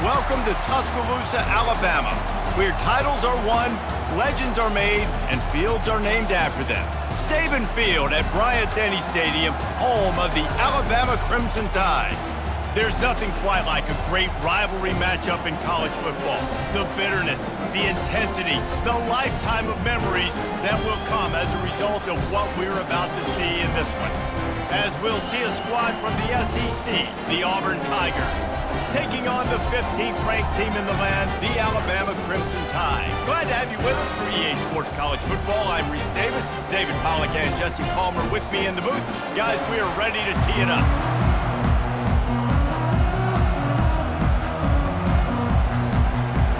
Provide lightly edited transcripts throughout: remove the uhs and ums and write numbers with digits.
Welcome to Tuscaloosa, Alabama, where titles are won, legends are made, and fields are named after them. Saban Field at Bryant-Denny Stadium, home of the Alabama Crimson Tide. There's nothing quite like a great rivalry matchup in college football. The bitterness, the intensity, the lifetime of memories that will come as a result of what we're about to see in this one. As we'll see a squad from the SEC, the Auburn Tigers, taking on the 15th ranked team in the land, the Alabama Crimson Tide. Glad to have you with us for EA Sports College Football. I'm Reese Davis, David Pollack and Jesse Palmer with me in the booth. Guys, we are ready to tee it up.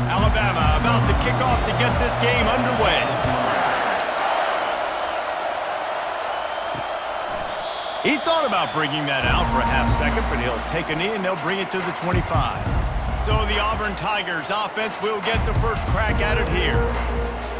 Alabama about to kick off to get this game underway. He thought about bringing that out for a half second, but he'll take a knee and they'll bring it to the 25. So the Auburn Tigers offense will get the first crack at it here.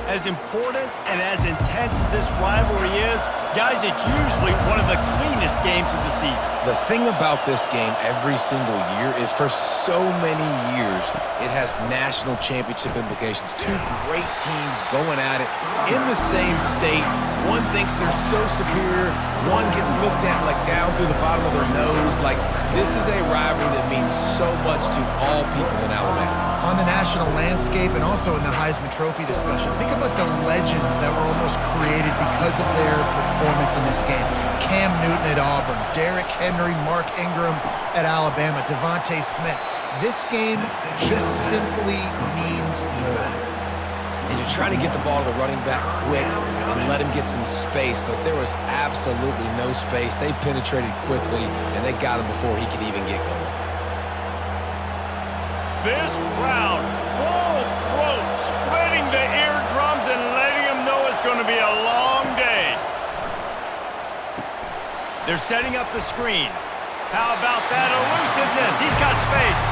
As important and as intense as this rivalry is, guys, it's usually one of the cleanest games of the season. The thing about this game every single year is for so many years, it has national championship implications. Two great teams going at it in the same state. One thinks they're so superior. One gets looked at like down through the bottom of their nose. Like, this is a rivalry that means so much to all people in Alabama. On the national landscape and also in the Heisman Trophy discussion, think about the legends that were almost created because of their performance in this game. Cam Newton at Auburn, Derrick Henry, Mark Ingram at Alabama, Devontae Smith. This game just simply means more. And you're trying to get the ball to the running back quick and let him get some space, but there was absolutely no space. They penetrated quickly, and they got him before he could even get going. This crowd, full throat, spreading the eardrums and letting them know it's going to be a long day. They're setting up the screen. How about that elusiveness? He's got space.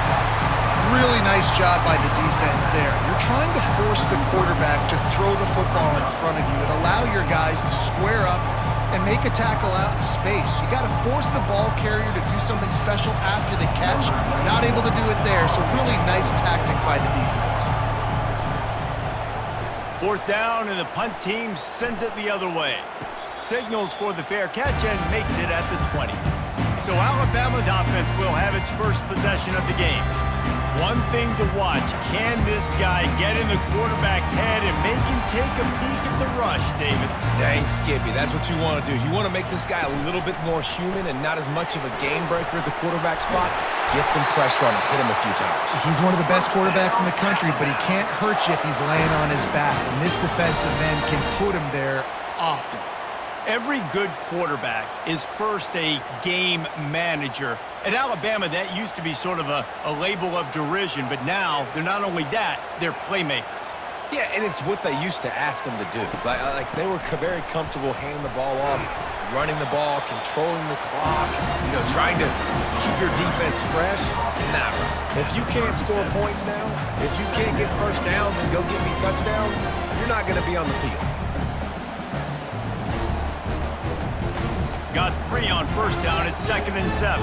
Really nice job by the defense there. You're trying to force the quarterback to throw the football in front of you and allow your guys to square up and make a tackle out in space. You got to force the ball carrier to do something special after the catch. Not able to do it there, so really nice tactic by the defense. Fourth down, and the punt team sends it the other way. Signals for the fair catch and makes it at the 20. So Alabama's offense will have its first possession of the game. One thing to watch, can this guy get in the quarterback's head and make him take a peek at the rush, David? Dang, Skippy, that's what you want to do. You want to make this guy a little bit more human and not as much of a game breaker at the quarterback spot. Get some pressure on him, hit him a few times. He's one of the best quarterbacks in the country, but he can't hurt you if he's laying on his back. And this defensive end can put him there often. Every good quarterback is first a game manager. At Alabama, that used to be sort of a label of derision, but now they're not only that, they're playmakers. Yeah, and it's what they used to ask them to do. Like they were very comfortable handing the ball off, running the ball, controlling the clock, trying to keep your defense fresh. Nah, bro. If you can't score points now, if you can't get first downs and go get me touchdowns, you're not going to be on the field. Got 3 on first down at 2nd and 7.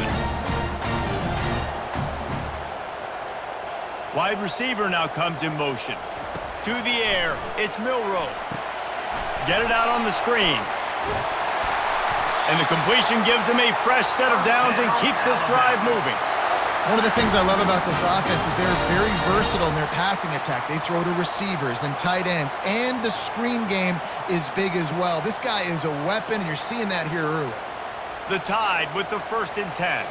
Wide receiver now comes in motion. To the air, it's Milroe. Get it out on the screen. And the completion gives him a fresh set of downs and keeps this drive moving. One of the things I love about this offense is they're very versatile in their passing attack. They throw to receivers and tight ends, and the screen game is big as well. This guy is a weapon, and you're seeing that here early. The Tide with the 1st and 10.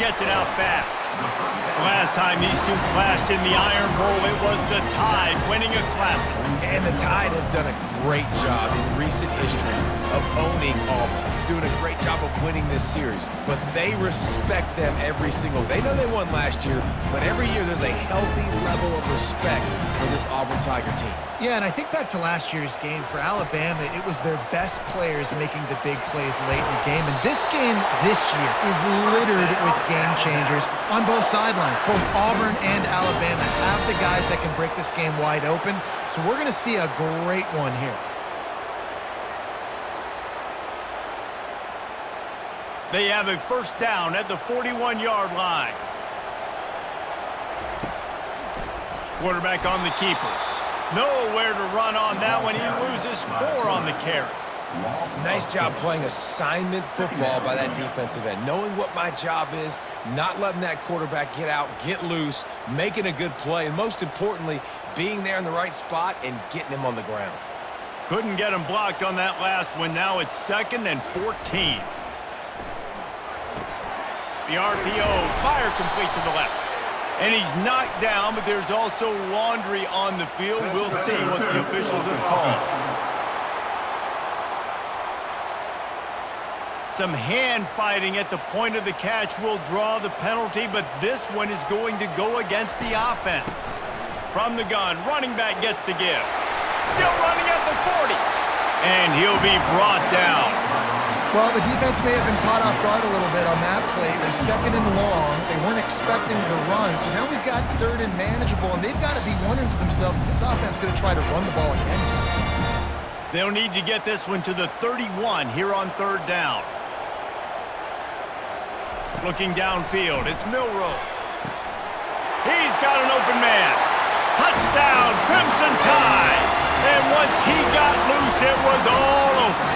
Gets it out fast. Last time these two clashed in the Iron Bowl, it was the Tide winning a classic. And the Tide have done a great job in recent history of owning Auburn, doing a great job of winning this series. But they respect them every single. They know they won last year, but every year there's a healthy level of respect for this Auburn Tiger team. Yeah, and I think back to last year's game. For Alabama, it was their best players making the big plays late in the game. And this game this year is littered with game changers on both sidelines. Both Auburn and Alabama have the guys that can break this game wide open. So we're going to see a great one here. They have a first down at the 41-yard line. Quarterback on the keeper. Nowhere to run on that one. He loses 4 on the carry. Nice job playing assignment football by that defensive end. Knowing what my job is, not letting that quarterback get out, get loose, making a good play, and most importantly, being there in the right spot and getting him on the ground. Couldn't get him blocked on that last one. Now it's 2nd and 14. The RPO, fire complete to the left. And he's knocked down, but there's also laundry on the field. We'll see what the officials have called. Some hand fighting at the point of the catch will draw the penalty, but this one is going to go against the offense. From the gun, running back gets to give. Still running at the 40. And he'll be brought down. Well, the defense may have been caught off guard a little bit on that play. It was 2nd and long. They weren't expecting the run, so now we've got 3rd and manageable, and they've got to be wondering to themselves, is this offense going to try to run the ball again? They'll need to get this one to the 31 here on 3rd down. Looking downfield, it's Milroe. He's got an open man. Touchdown, Crimson Tide. And once he got loose, it was all over.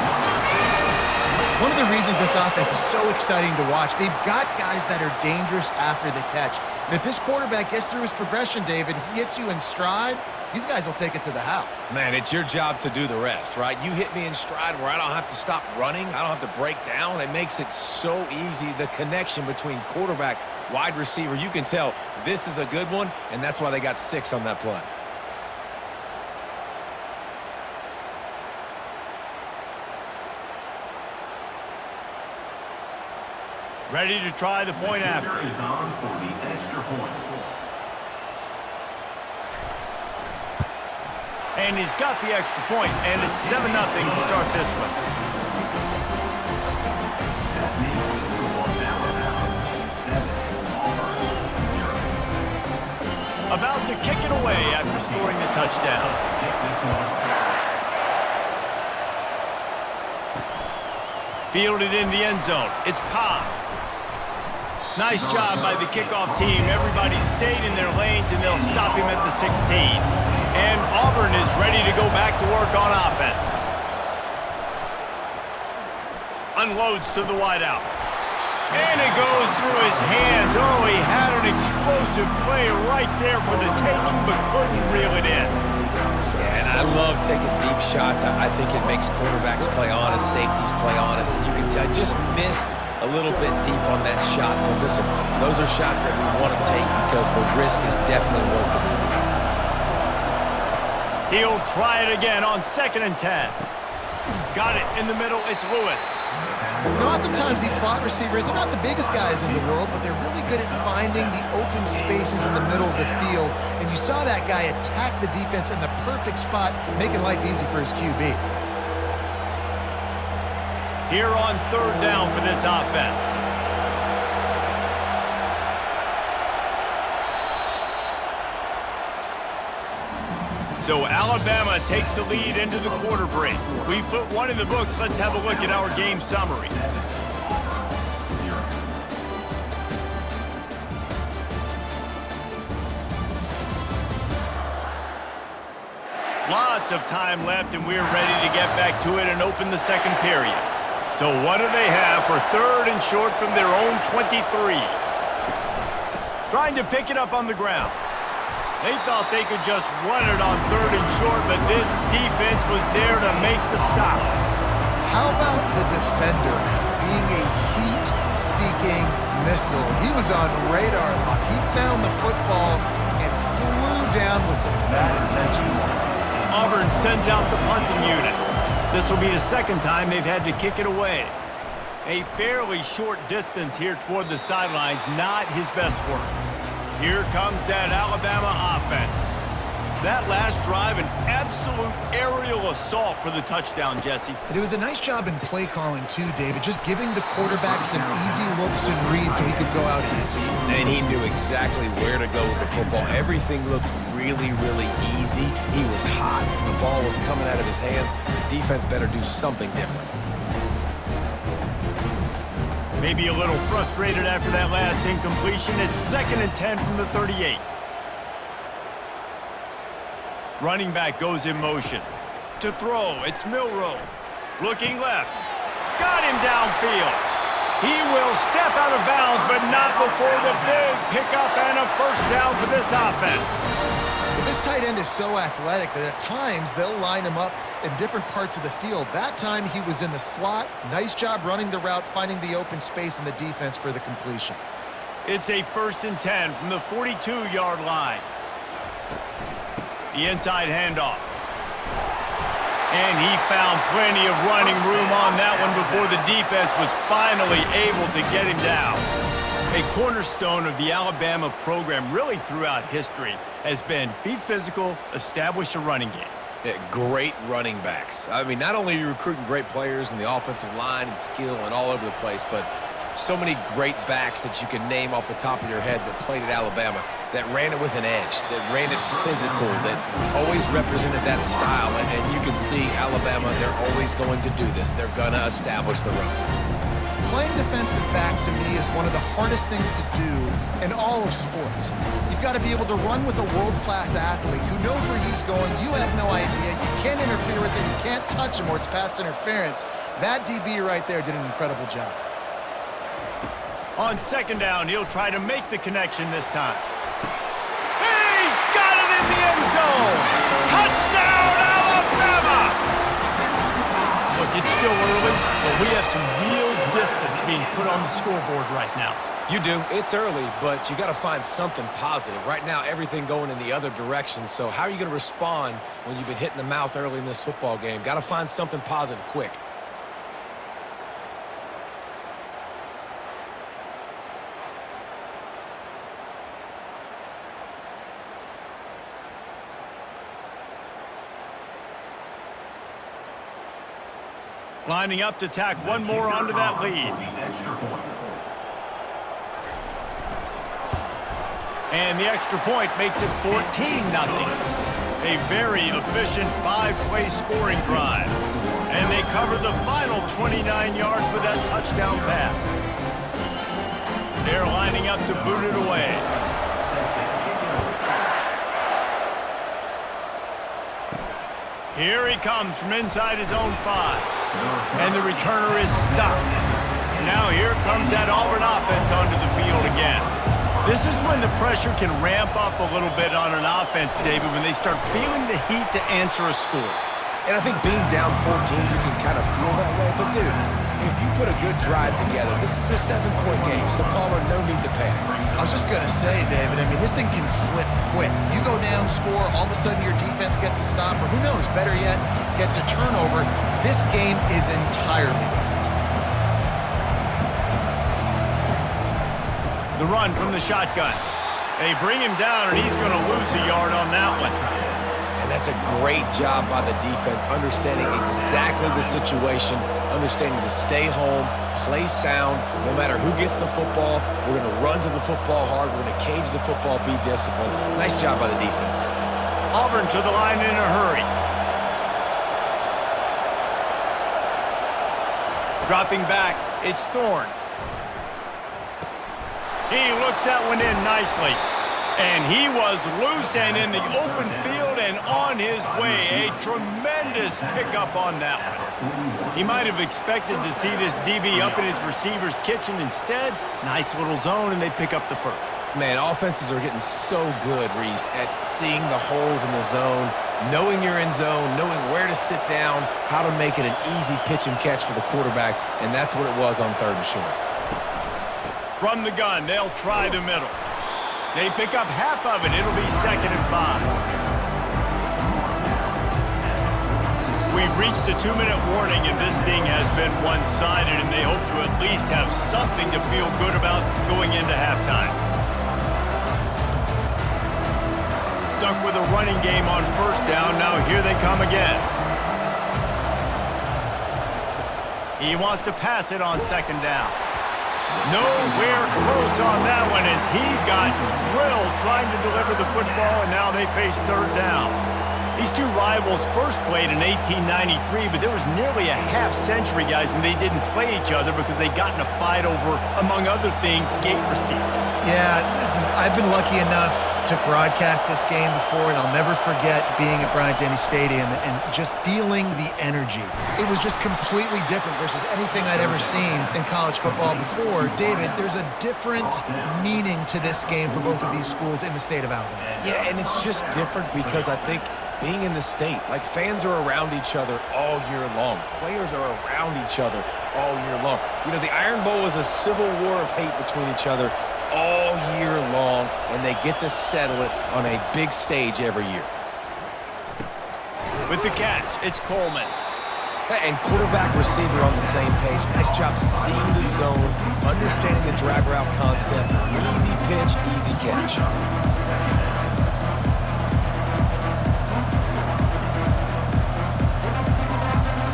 One of the reasons this offense is so exciting to watch, they've got guys that are dangerous after the catch. And if this quarterback gets through his progression, David, he hits you in stride, these guys will take it to the house. Man, it's your job to do the rest, right? You hit me in stride where I don't have to stop running. I don't have to break down. It makes it so easy, the connection between quarterback, wide receiver. You can tell this is a good one, and that's why they got 6 on that play. Ready to try the point after. Is on for the extra point. And he's got the extra point, and it's 7-0 to start this one. That makes the score Alabama 7, Auburn 0. About to kick it away after scoring the touchdown. Take this one. Fielded in the end zone. It's Cobb. Nice job by the kickoff team. Everybody stayed in their lanes, and they'll stop him at the 16. And Auburn is ready to go back to work on offense. Unloads to the wideout. And it goes through his hands. Oh, he had an explosive play right there for the taking, but couldn't reel it in. Yeah, and I love taking deep shots. I think it makes quarterbacks play honest, safeties play honest, and you can tell just missed a little bit deep on that shot. But listen, those are shots that we want to take because the risk is definitely worth the reward. He'll try it again on 2nd and 10. Got it in the middle. It's Lewis. You know, oftentimes these slot receivers, they're not the biggest guys in the world, but they're really good at finding the open spaces in the middle of the field. And you saw that guy attack the defense in the perfect spot, making life easy for his QB. Here on 3rd down for this offense. So Alabama takes the lead into the quarter break. We've put one in the books. Let's have a look at our game summary. Lots of time left, and we're ready to get back to it and open the 2nd period. So what do they have for 3rd and short from their own 23? Trying to pick it up on the ground. They thought they could just run it on 3rd and short, but this defense was there to make the stop. How about the defender being a heat-seeking missile? He was on radar lock. He found the football and flew down with some bad intentions. Auburn sends out the punting unit. This will be the 2nd time they've had to kick it away. A fairly short distance here toward the sidelines, not his best work. Here comes that Alabama offense. That last drive, an absolute aerial assault for the touchdown, Jesse. And it was a nice job in play calling too, David, just giving the quarterback some easy looks and reads so he could go out and answer. And he knew exactly where to go with the football. Everything looked really, really easy. He was hot. The ball was coming out of his hands. The defense better do something different. Maybe a little frustrated after that last incompletion. It's 2nd and 10 from the 38. Running back goes in motion. To throw, it's Milroe. Looking left. Got him downfield. He will step out of bounds, but not before the big pickup and a first down for this offense. Well, this tight end is so athletic that at times they'll line him up in different parts of the field. That time he was in the slot. Nice job running the route, finding the open space in the defense for the completion. It's a 1st and 10 from the 42-yard line. The inside handoff. And he found plenty of running room on that one before the defense was finally able to get him down. A cornerstone of the Alabama program really throughout history has been be physical, establish a running game. Yeah, great running backs. I mean, not only are you recruiting great players in the offensive line and skill and all over the place, but so many great backs that you can name off the top of your head that played at Alabama, that ran it with an edge, that ran it physical, that always represented that style. And you can see Alabama, they're always going to do this. They're going to establish the run. Playing defensive back, to me, is one of the hardest things to do in all of sports. You've got to be able to run with a world-class athlete who knows where he's going. You have no idea. You can't interfere with him. You can't touch him or it's pass interference. That DB right there did an incredible job. On 2nd down, he'll try to make the connection this time. He's got it in the end zone! Touchdown, Alabama! Look, it's still early, but we have some real distance being put on the scoreboard right now. You do. It's early, but you got to find something positive. Right now, everything going in the other direction. So how are you going to respond when you've been hit in the mouth early in this football game? Got to find something positive quick. Lining up to tack one more onto that lead. And the extra point makes it 14-0. A very efficient 5-play scoring drive. And they cover the final 29 yards with that touchdown pass. They're lining up to boot it away. Here he comes from inside his own 5. And the returner is stopped. Now here comes that Auburn offense onto the field again. This is when the pressure can ramp up a little bit on an offense, David, when they start feeling the heat to answer a score. And I think being down 14, you can kind of feel that way. But, dude, if you put a good drive together, this is a 7-point game, so Palmer, no need to panic. I was just going to say, David, I mean, this thing can flip quick. You go down, score, all of a sudden your defense gets a stop, or who knows, better yet, gets a turnover. This game is entirely different. The run from the shotgun. They bring him down, and he's going to lose a yard on that one. And that's a great job by the defense, understanding exactly the situation, understanding to stay home, play sound, no matter who gets the football. We're going to run to the football hard. We're going to cage the football, be disciplined. Nice job by the defense. Auburn to the line in a hurry. Dropping back, it's Thorne. He looks that one in nicely. And he was loose and in the open field and on his way. A tremendous pickup on that one. He might have expected to see this DB up in his receiver's kitchen. Instead, nice little zone, and they pick up the first. Man, offenses are getting so good, Reese, at seeing the holes in the zone, knowing you're in zone, knowing where to sit down, how to make it an easy pitch and catch for the quarterback, and that's what it was on 3rd and short. From the gun, they'll try the middle. They pick up half of it. It'll be 2nd and 5. We've reached the 2-minute warning, and this thing has been one-sided, and they hope to at least have something to feel good about going into halftime. Stuck with a running game on 1st down. Now here they come again. He wants to pass it on 2nd down. Nowhere close on that one as he got drilled trying to deliver the football, and now they face 3rd down. These two rivals first played in 1893, but there was nearly a half-century, guys, when they didn't play each other because they got in a fight over, among other things, gate receipts. Yeah, listen, I've been lucky enough to broadcast this game before, and I'll never forget being at Bryant-Denny Stadium and just feeling the energy. It was just completely different versus anything I'd ever seen in college football before. David, there's a different meaning to this game for both of these schools in the state of Alabama. Yeah, and it's just different because I think being in the state, like fans are around each other all year long. Players are around each other all year long. You know, the Iron Bowl is a civil war of hate between each other all year long, and they get to settle it on a big stage every year. With the catch, it's Coleman. And quarterback, receiver on the same page. Nice job seeing the zone, understanding the drag route concept. Easy pitch, easy catch.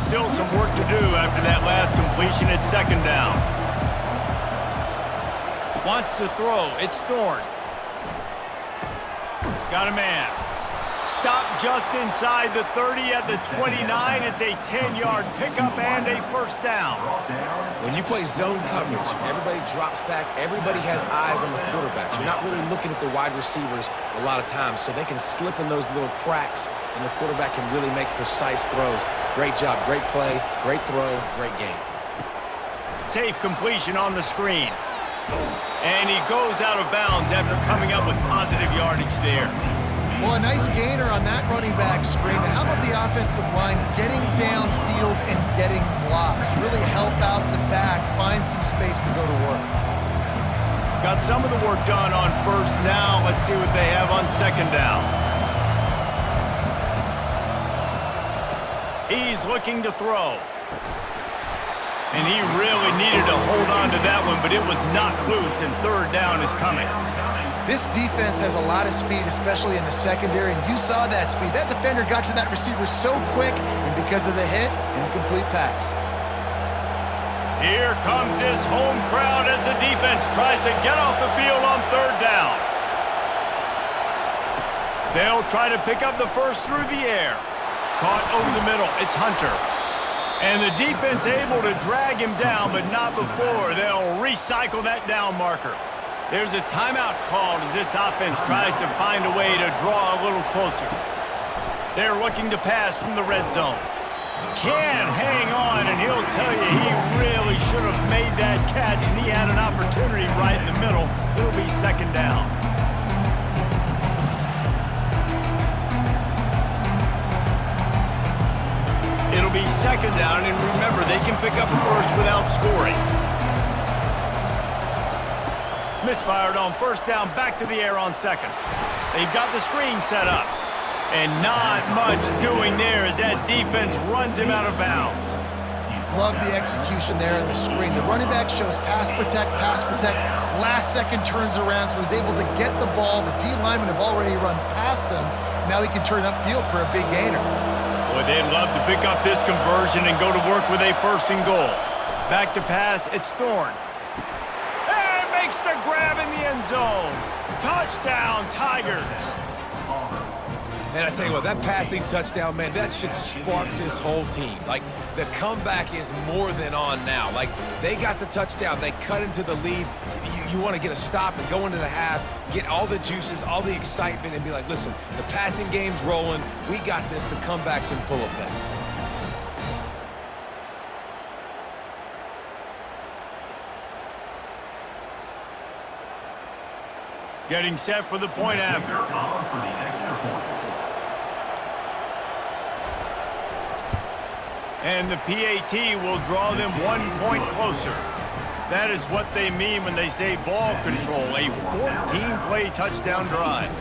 Still some work to do after that last completion at second down. Wants to throw. It's Thorne. Got a man. Stop just inside the 30 at the 29. It's a 10-yard pickup and a first down. When you play zone coverage, everybody drops back. Everybody has eyes on the quarterbacks. You're not really looking at the wide receivers a lot of times, so they can slip in those little cracks, and the quarterback can really make precise throws. Great job, great play, great throw, great game. Safe completion on the screen. And he goes out of bounds after coming up with positive yardage there. Well, a nice gainer on that running back screen. How about the offensive line getting downfield and getting blocks to really help out the back, find some space to go to work? Got some of the work done on first. Now let's see what they have on second down. He's looking to throw. And he really needed to hold on to that one, but it was not loose, and third down is coming. This defense has a lot of speed, especially in the secondary, and you saw that speed. That defender got to that receiver so quick, and because of the hit, incomplete pass. Here comes this home crowd as the defense tries to get off the field on third down. They'll try to pick up the first through the air. Caught over the middle. It's Hunter. And the defense able to drag him down, but not before. They'll recycle that down marker. There's a timeout called as this offense tries to find a way to draw a little closer. They're looking to pass from the red zone. Can hang on, and he'll tell you he really should have made that catch, and he had an opportunity right in the middle. It'll be second down. It'll be second down, and remember, they can pick up a first without scoring. Misfired on first down, back to the air on second. They've got the screen set up. And not much doing there as that defense runs him out of bounds. Love the execution there on the screen. The running back shows pass protect, last second turns around, so he's able to get the ball. The D linemen have already run past him. Now he can turn upfield for a big gainer. Boy, they'd love to pick up this conversion and go to work with a first and goal. Back to pass, it's Thorne. And makes the grab in the end zone. Touchdown, Tigers. And I tell you what, that passing touchdown, man, that should spark this whole team. Like, the comeback is more than on now. Like, they got the touchdown. They cut into the lead. You want to get a stop and go into the half, get all the juices, all the excitement, and be like, listen, the passing game's rolling. We got this. The comeback's in full effect. Getting set for the point after. And the PAT will draw them 1 point closer. That is what they mean when they say ball control, a 14-play touchdown drive.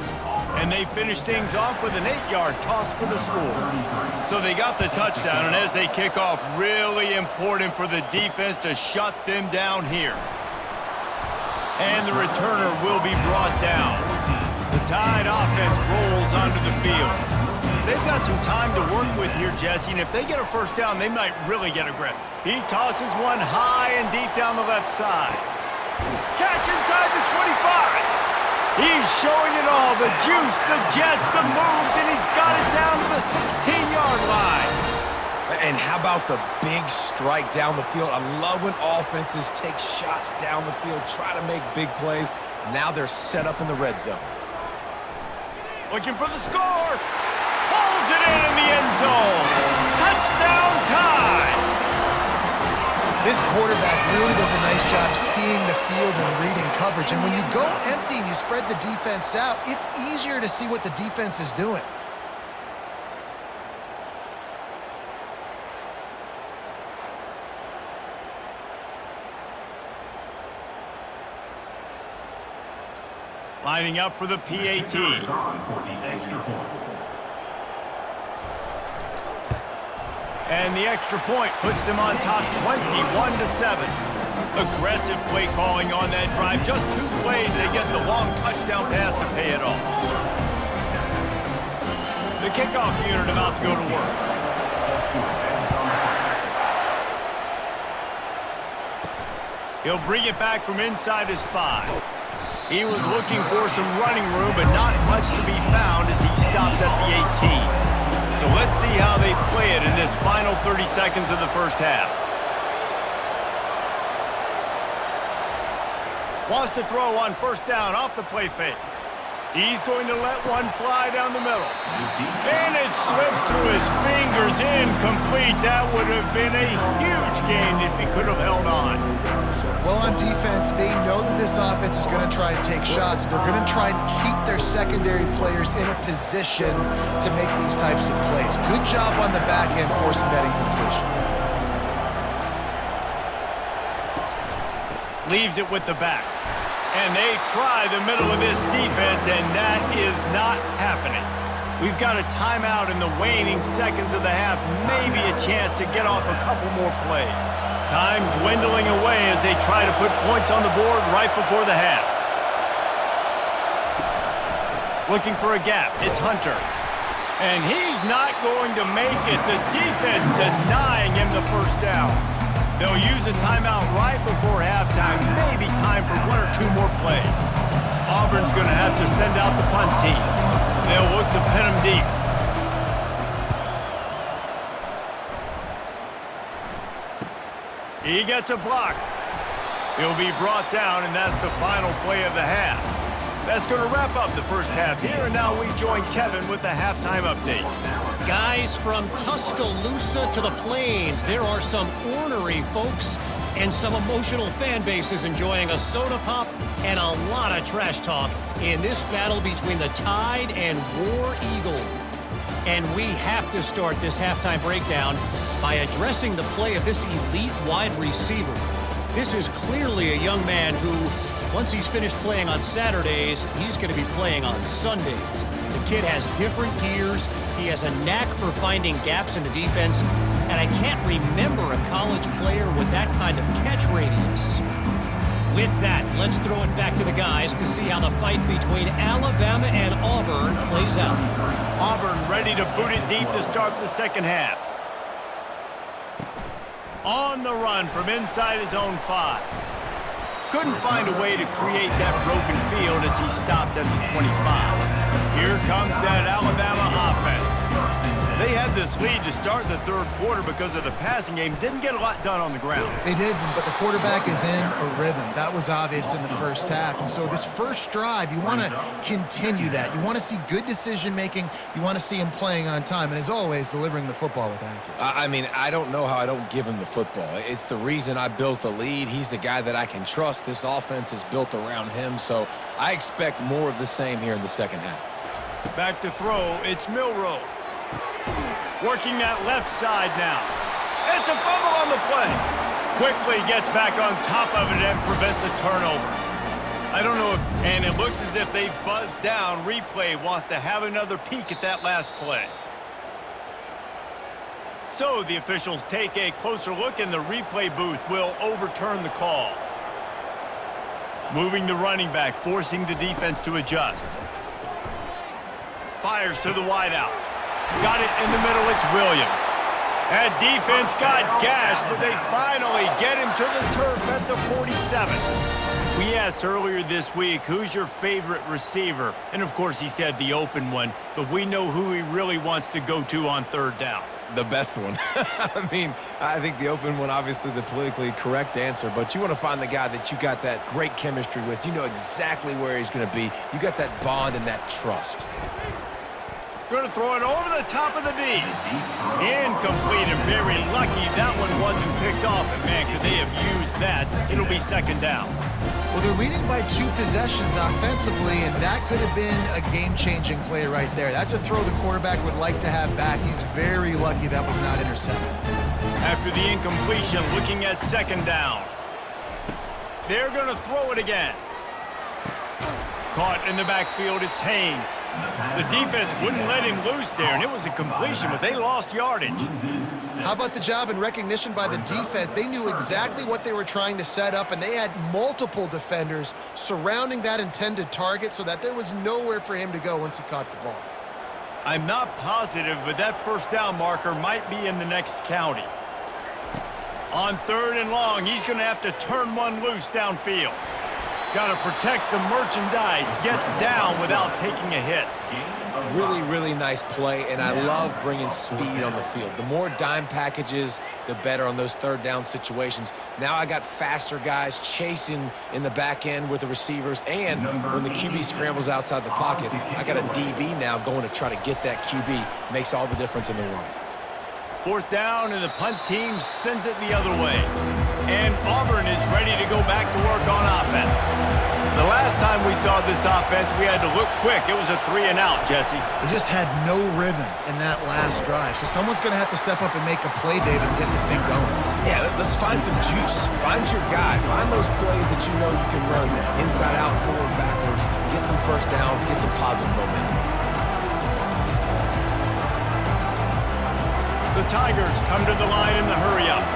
And they finish things off with an 8-yard toss for the score. So they got the touchdown, and as they kick off, really important for the defense to shut them down here. And the returner will be brought down. The Tide offense rolls onto the field. They've got some time to work with here, Jesse, and if they get a first down, they might really get a grip. He tosses one high and deep down the left side. Catch inside the 25. He's showing it all, the juice, the jets, the moves, and he's got it down to the 16-yard line. And how about the big strike down the field? I love when offenses take shots down the field, try to make big plays. Now they're set up in the red zone. Looking for the score. Pulls it in the end zone. Touchdown time. This quarterback really does a nice job seeing the field and reading coverage. And when you go empty and you spread the defense out, it's easier to see what the defense is doing. Lining up for the PAT. Runners on for the extra point. And the extra point puts them on top 21-7. Aggressive play calling on that drive. Just 2 plays, they get the long touchdown pass to pay it off. The kickoff unit about to go to work. He'll bring it back from inside his 5. He was looking for some running room, but not much to be found as he stopped at the 18. So let's see how they play it in this final 30 seconds of the first half. Wants to throw on first down off the play fake. He's going to let one fly down the middle. And it slips through his fingers, incomplete. That would have been a huge gain if he could have held on. Well, on defense, they know that this offense is going to try and take shots. They're going to try and keep their secondary players in a position to make these types of plays. Good job on the back end forcing that incompletion. Leaves it with the back. And they try the middle of this defense, and that is not happening. We've got a timeout in the waning seconds of the half, maybe a chance to get off a couple more plays. Time dwindling away as they try to put points on the board right before the half. Looking for a gap, it's Hunter. And he's not going to make it. The defense denying him the first down. They'll use a timeout right before halftime, maybe time for 1 or 2 more plays. Auburn's going to have to send out the punt team. They'll look to pin him deep. He gets a block. He'll be brought down, and that's the final play of the half. That's going to wrap up the first half here, and now we join Kevin with the halftime update. Guys, from Tuscaloosa to the Plains, there are some ornery folks and some emotional fan bases enjoying a soda pop and a lot of trash talk in this battle between the Tide and War Eagle. And we have to start this halftime breakdown by addressing the play of this elite wide receiver. This is clearly a young man who, once he's finished playing on Saturdays, he's going to be playing on Sundays. The kid has different gears. He has a knack for finding gaps in the defense. And I can't remember a college player with that kind of catch radius. With that, let's throw it back to the guys to see how the fight between Alabama and Auburn plays out. Auburn ready to boot it deep to start the second half. On the run from inside his own 5. Couldn't find a way to create that broken field as he stopped at the 25. Here comes that Alabama offense. They had this lead to start the third quarter because of the passing game. Didn't get a lot done on the ground. They did, but the quarterback is in a rhythm. That was obvious in the first half. And so this first drive, you want to continue that. You want to see good decision-making. You want to see him playing on time. And as always, delivering the football with accuracy. I mean, I don't know how I don't give him the football. It's the reason I built the lead. He's the guy that I can trust. This offense is built around him. So I expect more of the same here in the second half. Back to throw, it's Milroe. Working that left side now. It's a fumble on the play. Quickly gets back on top of it and prevents a turnover. I don't know, and it looks as if they've buzzed down. Replay wants to have another peek at that last play. So the officials take a closer look, and the replay booth will overturn the call. Moving the running back, forcing the defense to adjust. Fires to the wideout. Got it in the middle, it's Williams. That defense got gashed, but they finally get him to the turf at the 47. We asked earlier this week, who's your favorite receiver? And of course he said the open one, but we know who he really wants to go to on third down. The best one. I mean, I think the open one, obviously the politically correct answer, but you want to find the guy that you got that great chemistry with. You know exactly where he's going to be. You got that bond and that trust. Going to throw it over the top of the knee. Incomplete, and very lucky that one wasn't picked off. And man, could they have used that? It'll be second down. Well, they're leading by 2 possessions offensively, and that could have been a game-changing play right there. That's a throw the quarterback would like to have back. He's very lucky that was not intercepted. After the incompletion, looking at second down. They're going to throw it again. Caught in the backfield, it's Haynes. The defense wouldn't let him loose there, and it was a completion, but they lost yardage. How about the job and recognition by the defense? They knew exactly what they were trying to set up, and they had multiple defenders surrounding that intended target so that there was nowhere for him to go once he caught the ball. I'm not positive, but that first down marker might be in the next county. On third and long, he's going to have to turn one loose downfield. Got to protect the merchandise. Gets down without taking a hit. Really, really nice play, and I love bringing speed on the field. The more dime packages, the better on those third down situations. Now I got faster guys chasing in the back end with the receivers, and when the QB scrambles outside the pocket, I got a DB now going to try to get that QB. Makes all the difference in the world. Fourth down, and the punt team sends it the other way. And Auburn is ready to go back to work on offense. The last time we saw this offense, we had to look quick. It was a 3-and-out, Jesse. They just had no rhythm in that last drive. So someone's going to have to step up and make a play, David, and get this thing going. Yeah, let's find some juice. Find your guy. Find those plays that you know you can run inside out, forward, backwards. Get some first downs. Get some positive momentum. The Tigers come to the line in the hurry-up.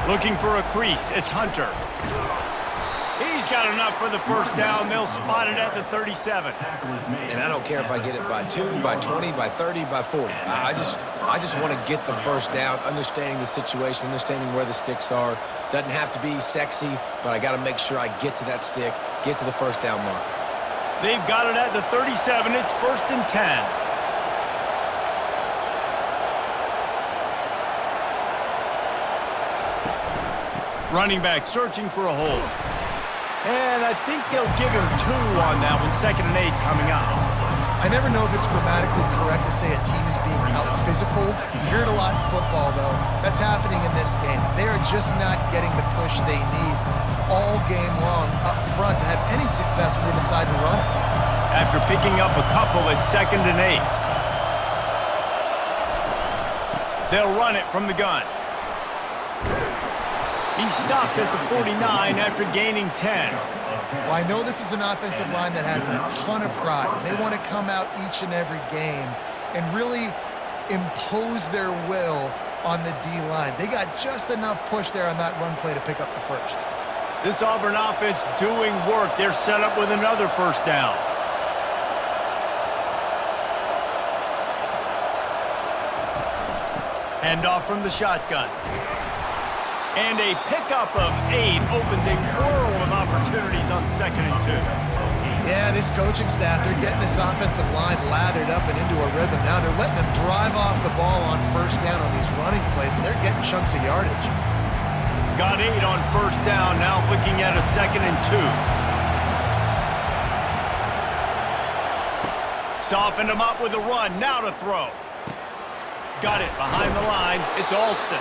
Looking for a crease, it's Hunter. He's got enough for the first down. They'll spot it at the 37. And I don't care if I get it by 2, by 20, by 30, by 40. I just want to get the first down, understanding the situation, understanding where the sticks are. Doesn't have to be sexy, but I got to make sure I get to that stick, get to the first down mark. They've got it at the 37. It's first and 10. Running back searching for a hole. And I think they'll give him 2 on that one. Second and 8 coming up. I never know if it's grammatically correct to say a team is being out-physicaled. You hear it a lot in football, though. That's happening in this game. They are just not getting the push they need all game long up front to have any success when they decide to run it. After picking up a couple at second and 8. They'll run it from the gun. He stopped at the 49 after gaining 10. Well, I know this is an offensive line that has a ton of pride. They want to come out each and every game and really impose their will on the D-line. They got just enough push there on that run play to pick up the first. This Auburn offense doing work. They're set up with another first down. Handoff from the shotgun. And a pickup of 8 opens a world of opportunities on second and 2. Yeah, this coaching staff, they're getting this offensive line lathered up and into a rhythm. Now they're letting them drive off the ball on first down on these running plays, and they're getting chunks of yardage. Got 8 on first down, now looking at a second and 2. Softened him up with a run, now to throw. Got it behind the line. It's Alston.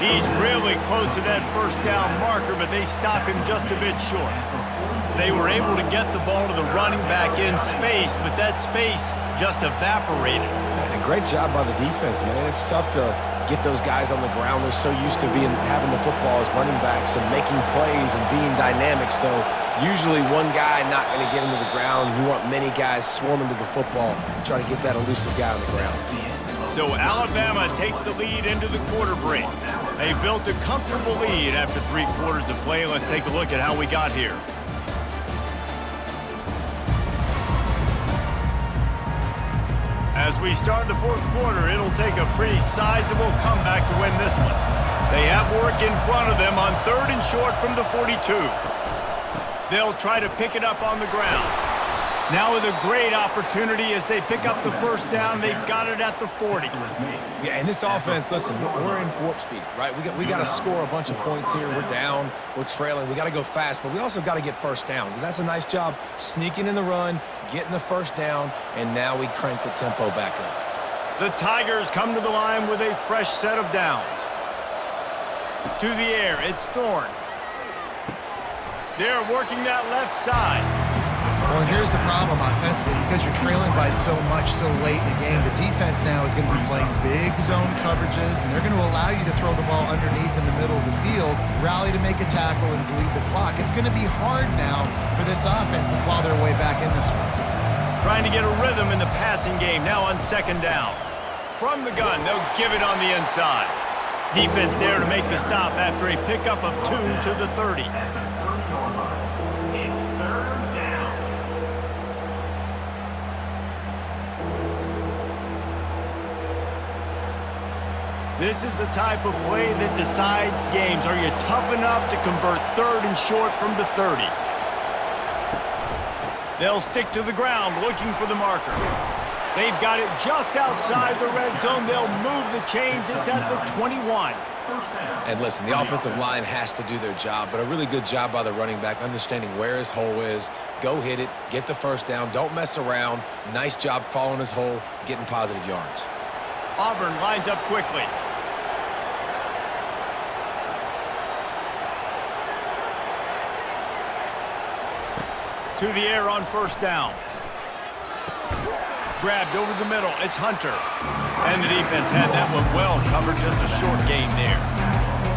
He's really close to that first down marker, but they stop him just a bit short. They were able to get the ball to the running back in space, but that space just evaporated. And a great job by the defense, man. It's tough to get those guys on the ground. They're so used to having the football as running backs and making plays and being dynamic. So usually one guy not going to get him to the ground. You want many guys swarming to the football, trying to get that elusive guy on the ground. So Alabama takes the lead into the quarter break. They built a comfortable lead after 3 quarters of play. Let's take a look at how we got here. As we start the fourth quarter, it'll take a pretty sizable comeback to win this one. They have work in front of them on 3rd and short from the 42. They'll try to pick it up on the ground. Now with a great opportunity as they pick up the first down. They've got it at the 40. Yeah, and this offense, listen, we're in warp speed, right? We got to score a bunch of points here. We're down, we're trailing. We got to go fast, but we also got to get first downs. And that's a nice job sneaking in the run, getting the first down, and now we crank the tempo back up. The Tigers come to the line with a fresh set of downs. To the air, it's Thorne. They're working that left side. Well, and here's the problem offensively. Because you're trailing by so much so late in the game, the defense now is going to be playing big zone coverages, and they're going to allow you to throw the ball underneath in the middle of the field, rally to make a tackle, and bleed the clock. It's going to be hard now for this offense to claw their way back in this one. Trying to get a rhythm in the passing game, now on 2nd down. From the gun, they'll give it on the inside. Defense there to make the stop after a pickup of 2 to the 30. This is the type of play that decides games. Are you tough enough to convert 3rd and short from the 30? They'll stick to the ground looking for the marker. They've got it just outside the red zone. They'll move the chains. It's at the 21. And listen, the offensive line has to do their job, but a really good job by the running back understanding where his hole is. Go hit it, get the first down, don't mess around. Nice job following his hole, getting positive yards. Auburn lines up quickly. To the air on 1st down. Grabbed over the middle. It's Hunter. And the defense had that one well covered. Just a short game there.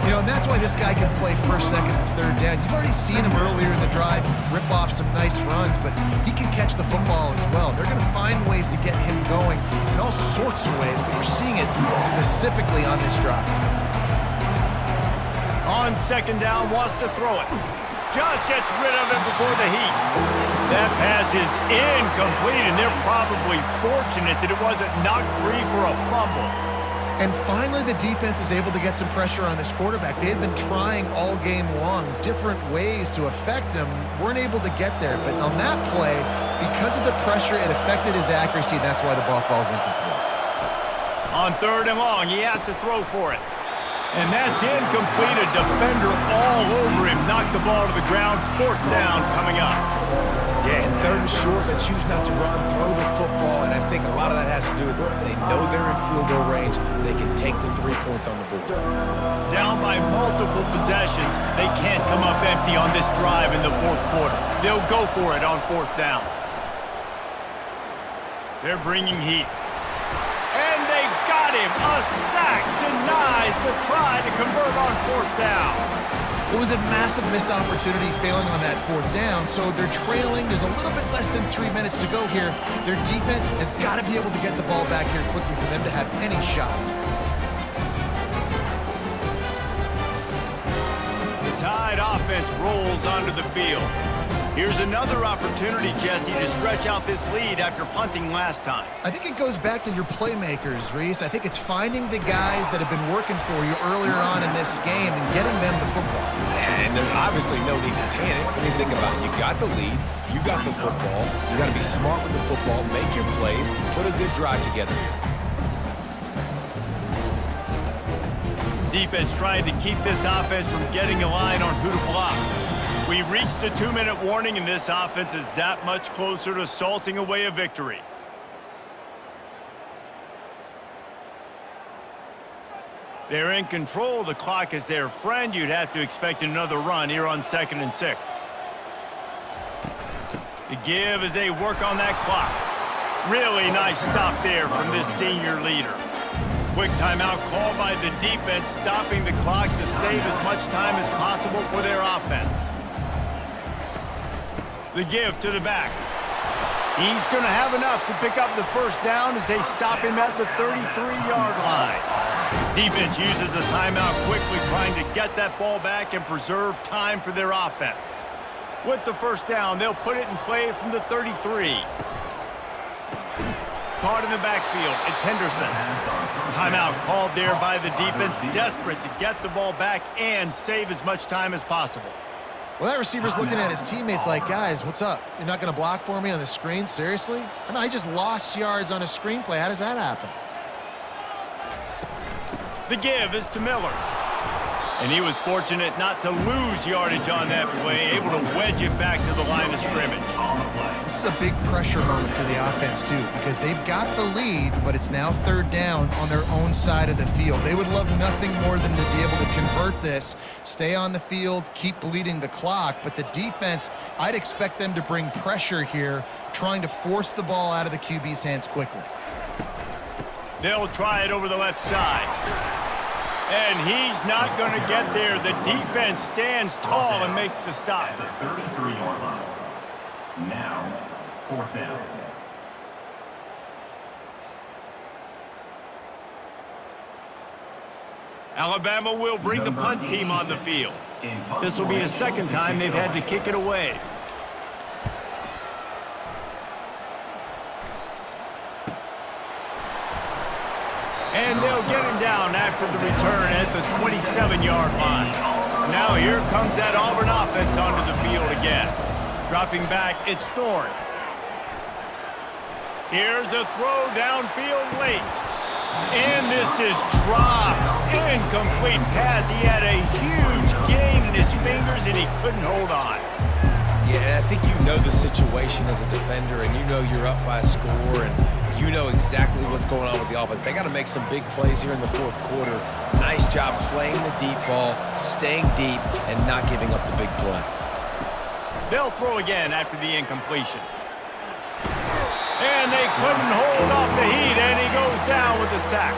You know, and that's why this guy can play 1st, 2nd, and 3rd down. You've already seen him earlier in the drive rip off some nice runs, but he can catch the football as well. They're going to find ways to get him going in all sorts of ways, but you're seeing it specifically on this drive. On 2nd down, wants to throw it. Just gets rid of it before the heat. That pass is incomplete, and they're probably fortunate that it wasn't knocked free for a fumble. And finally, the defense is able to get some pressure on this quarterback. They had been trying all game long different ways to affect him, weren't able to get there. But on that play, because of the pressure, it affected his accuracy, and that's why the ball falls incomplete. On 3rd and long, he has to throw for it. And that's incomplete. A defender all over him. Knocked the ball to the ground. 4th down coming up. Yeah, and 3rd and short, they choose not to run, throw the football, and I think a lot of that has to do with they know they're in field goal range. They can take the 3 points on the board. Down by multiple possessions, they can't come up empty on this drive in the 4th quarter. They'll go for it on 4th down. They're bringing heat. And they got him. A sack denies the try to convert on 4th down. It was a massive missed opportunity failing on that 4th down, so they're trailing. There's a little bit less than 3 minutes to go here. Their defense has got to be able to get the ball back here quickly for them to have any shot. The Tide offense rolls onto the field. Here's another opportunity, Jesse, to stretch out this lead after punting last time. I think it goes back to your playmakers, Reese. I think it's finding the guys that have been working for you earlier on in this game and getting them the football. And there's obviously no need to panic. I mean, think about it. You got the lead. You got the football. You got to be smart with the football, make your plays, put a good drive together here. Defense trying to keep this offense from getting a line on who to block. We've reached the 2-minute warning, and this offense is that much closer to salting away a victory. They're in control. The clock is their friend. You'd have to expect another run here on 2nd and 6. The give as they work on that clock. Really nice stop there from this senior leader. Quick timeout call by the defense, stopping the clock to save as much time as possible for their offense. The give to the back. He's going to have enough to pick up the 1st down as they stop him at the 33-yard line. Defense uses a timeout quickly, trying to get that ball back and preserve time for their offense. With the 1st down, they'll put it in play from the 33. caught in the backfield. It's Henderson. Timeout called there by the defense, desperate to get the ball back and save as much time as possible. Well, that receiver's looking at his teammates like, guys, what's up? You're not going to block for me on the screen? Seriously? I mean, I just lost yards on a screenplay. How does that happen? The give is to Miller. And he was fortunate not to lose yardage on that play, able to wedge it back to the line of scrimmage. This is a big pressure moment for the offense, too, because they've got the lead, but it's now third down on their own side of the field. They would love nothing more than to be able to convert this, stay on the field, keep bleeding the clock, but the defense, I'd expect them to bring pressure here, trying to force the ball out of the QB's hands quickly. They'll try it over the left side. And he's not going to get there. The defense stands tall and makes the stop. At the 33-yard line. Now, fourth down. Alabama will bring the punt team on the field. This will be the second time they've had to kick it away. And they'll get him down after the return at the 27-yard line. Now here comes that Auburn offense onto the field again. Dropping back, it's Thorne. Here's a throw downfield late. And this is dropped. Incomplete pass. He had a huge gain in his fingers and he couldn't hold on. Yeah, and I think you know the situation as a defender, and you know you're up by a score, and you know exactly what's going on with the offense. They got to make some big plays here in the fourth quarter. Nice job playing the deep ball, staying deep, and not giving up the big play. They'll throw again after the incompletion. And they couldn't hold off the heat, and he goes down with a sack.